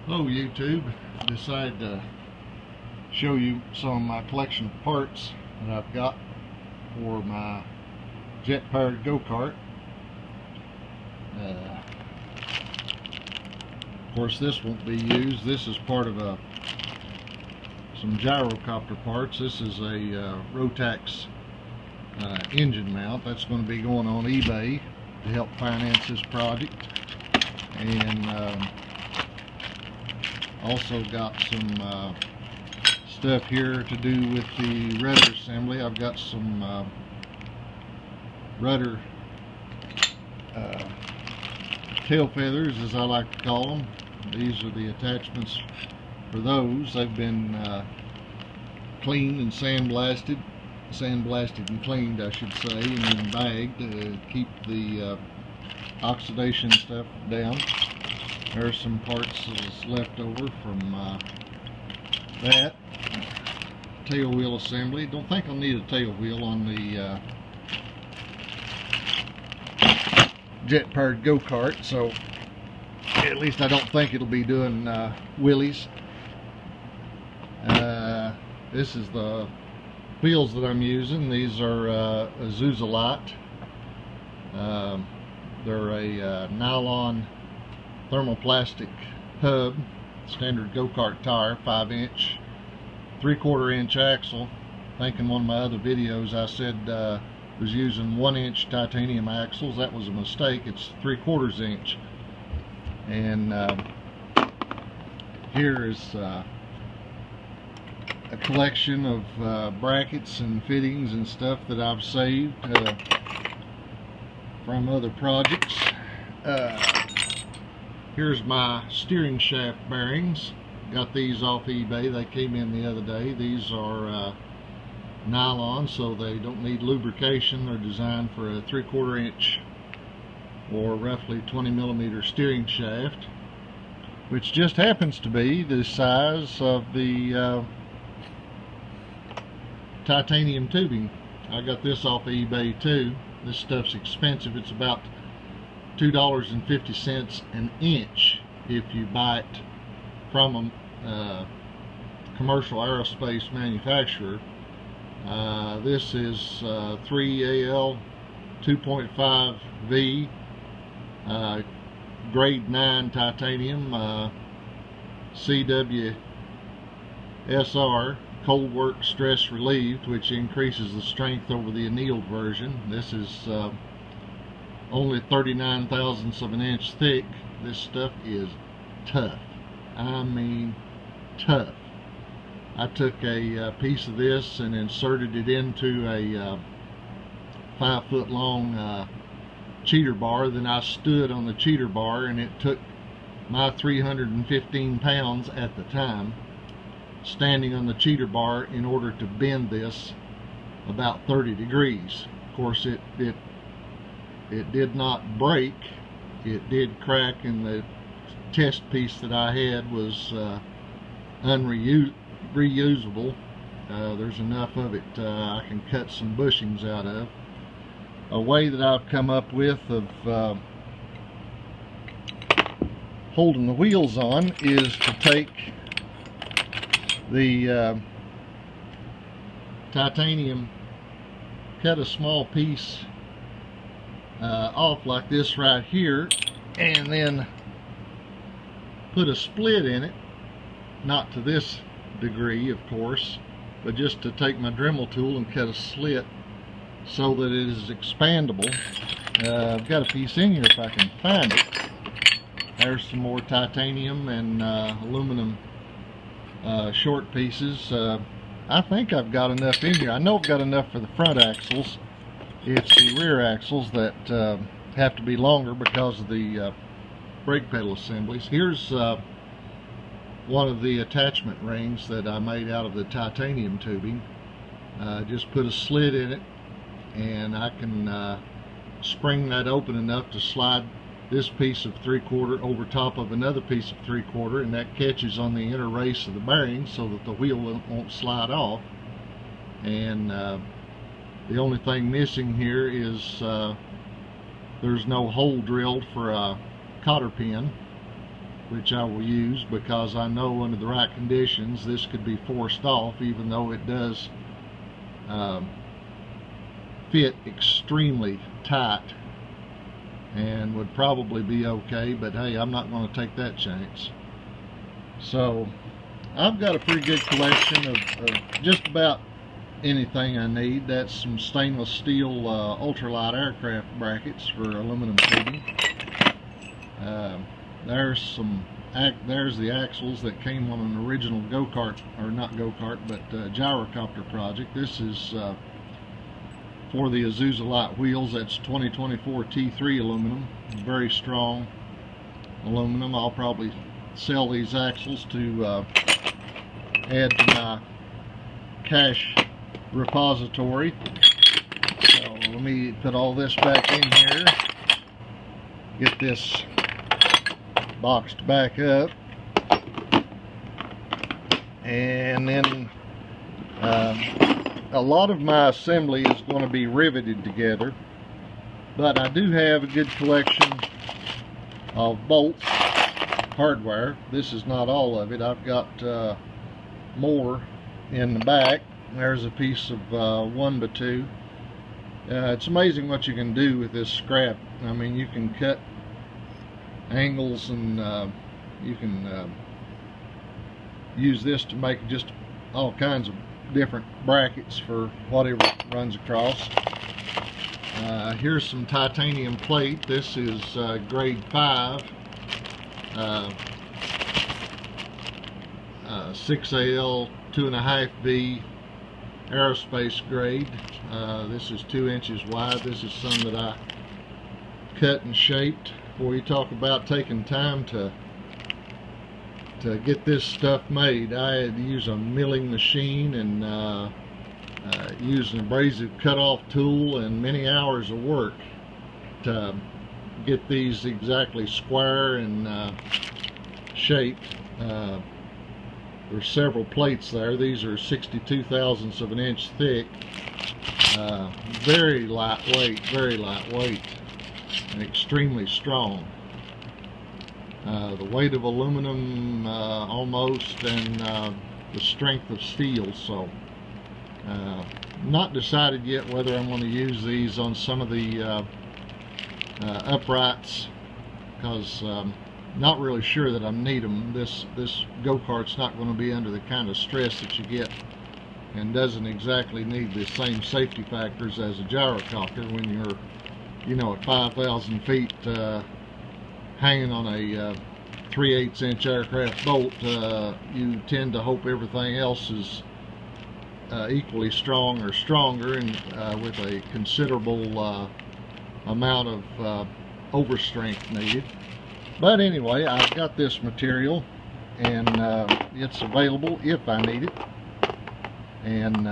Hello YouTube, decided to show you some of my collection of parts that I've got for my jet-powered go-kart. Of course this won't be used. This is part of some gyrocopter parts. This is a Rotax engine mount that's going to be going on eBay to help finance this project. And also got some stuff here to do with the rudder assembly. I've got some rudder tail feathers, as I like to call them. These are the attachments for those. They've been cleaned and sandblasted and cleaned, I should say, and then bagged to keep the oxidation stuff down. There's some parts that's left over from that tail wheel assembly. Don't think I'll need a tail wheel on the jet-powered go-kart, so at least I don't think it'll be doing wheelies. This is the wheels that I'm using. These are Azusa. They're a nylon thermoplastic hub, standard go-kart tire, 5-inch, 3/4-inch axle. I think in one of my other videos I said was using 1-inch titanium axles. That was a mistake. It's 3/4 inch. And here is a collection of brackets and fittings and stuff that I've saved from other projects. Here's my steering shaft bearings. Got these off eBay. They came in the other day. These are nylon, so they don't need lubrication. They're designed for a 3/4 inch or roughly 20mm steering shaft, which just happens to be the size of the titanium tubing. I got this off eBay too. This stuff's expensive. It's about $2.50 an inch if you buy it from a commercial aerospace manufacturer. This is 3AL 2.5V grade 9 titanium CWSR cold work stress relieved, which increases the strength over the annealed version. This is only 39 thousandths of an inch thick. This stuff is tough. I mean tough. I took a piece of this and inserted it into a 5-foot long cheater bar. Then I stood on the cheater bar, and it took my 315 pounds at the time standing on the cheater bar in order to bend this about 30 degrees. Of course it did not break. It did crack, and the test piece that I had was reusable. There's enough of it I can cut some bushings out of. A way that I've come up with of holding the wheels on is to take the titanium, cut a small piece off like this right here, and then put a split in it, not to this degree of course, but just to take my Dremel tool and cut a slit so that it is expandable. I've got a piece in here if I can find it. There's some more titanium and aluminum short pieces. I think I've got enough in here. I know I've got enough for the front axles. It's the rear axles that have to be longer because of the brake pedal assemblies. Here's one of the attachment rings that I made out of the titanium tubing. Just put a slit in it, and I can spring that open enough to slide this piece of 3/4 over top of another piece of 3/4, and that catches on the inner race of the bearing so that the wheel won't slide off. And the only thing missing here is there's no hole drilled for a cotter pin, which I will use because I know under the right conditions this could be forced off, even though it does fit extremely tight and would probably be okay, but hey, I'm not going to take that chance. So I've got a pretty good collection of just about anything I need. That's some stainless steel ultralight aircraft brackets for aluminum tubing. There's the axles that came on an original go-kart, or not go-kart, but gyrocopter project. This is for the Azusa light wheels. That's 2024 T3 aluminum, very strong aluminum. I'll probably sell these axles to add to my cash repository. So let me put all this back in here, get this boxed back up, and then a lot of my assembly is going to be riveted together, but I do have a good collection of bolts, hardware. This is not all of it. I've got more in the back. There's a piece of 1x2. It's amazing what you can do with this scrap. I mean, you can cut angles, and you can use this to make just all kinds of different brackets for whatever runs across. Here's some titanium plate. This is grade 5, 6AL 2.5B aerospace grade. This is 2 inches wide. This is some that I cut and shaped. Boy, you talk about taking time to get this stuff made. I had to use a milling machine and use an abrasive cutoff tool and many hours of work to get these exactly square and shaped. There's several plates there. These are 62 thousandths of an inch thick. Very lightweight, and extremely strong. The weight of aluminum almost, and the strength of steel. So not decided yet whether I'm going to use these on some of the uprights, because not really sure that I need them. This go-kart's not going to be under the kind of stress that you get, and doesn't exactly need the same safety factors as a gyrocopter. When you're, you know, at 5,000 feet hanging on a 3/8 inch aircraft bolt, you tend to hope everything else is equally strong or stronger, and with a considerable amount of overstrength needed. But anyway, I've got this material, and it's available if I need it. And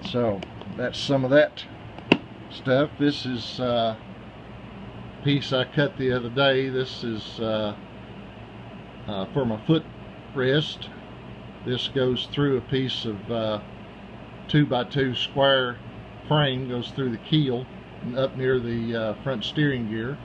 so that's some of that stuff. This is a piece I cut the other day. This is for my foot rest. This goes through a piece of 2x2 square frame, goes through the keel and up near the front steering gear.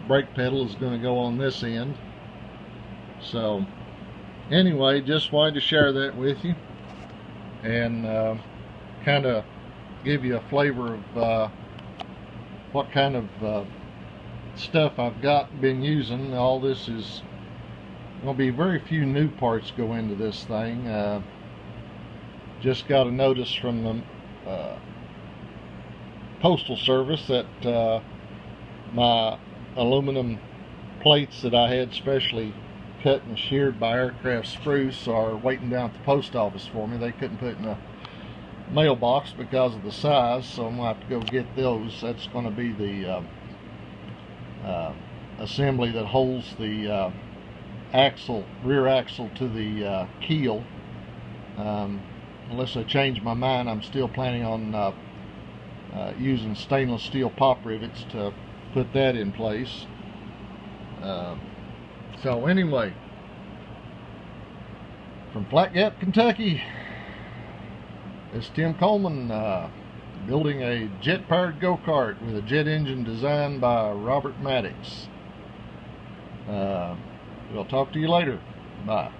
Brake pedal is going to go on this end. So anyway, just wanted to share that with you, and kind of give you a flavor of what kind of stuff I've been using. All this is going to be very few new parts go into this thing. Just got a notice from the Postal Service that my aluminum plates that I had specially cut and sheared by aircraft spruce are waiting down at the post office for me. They couldn't put in a mailbox because of the size, so I'm going to have to go get those. That's going to be the assembly that holds the rear axle to the keel. Unless I change my mind, I'm still planning on using stainless steel pop rivets to put that in place. So anyway, from Flat Gap, Kentucky, it's Tim Coleman, building a jet-powered go-kart with a jet engine designed by Robert Maddox. We'll talk to you later. Bye.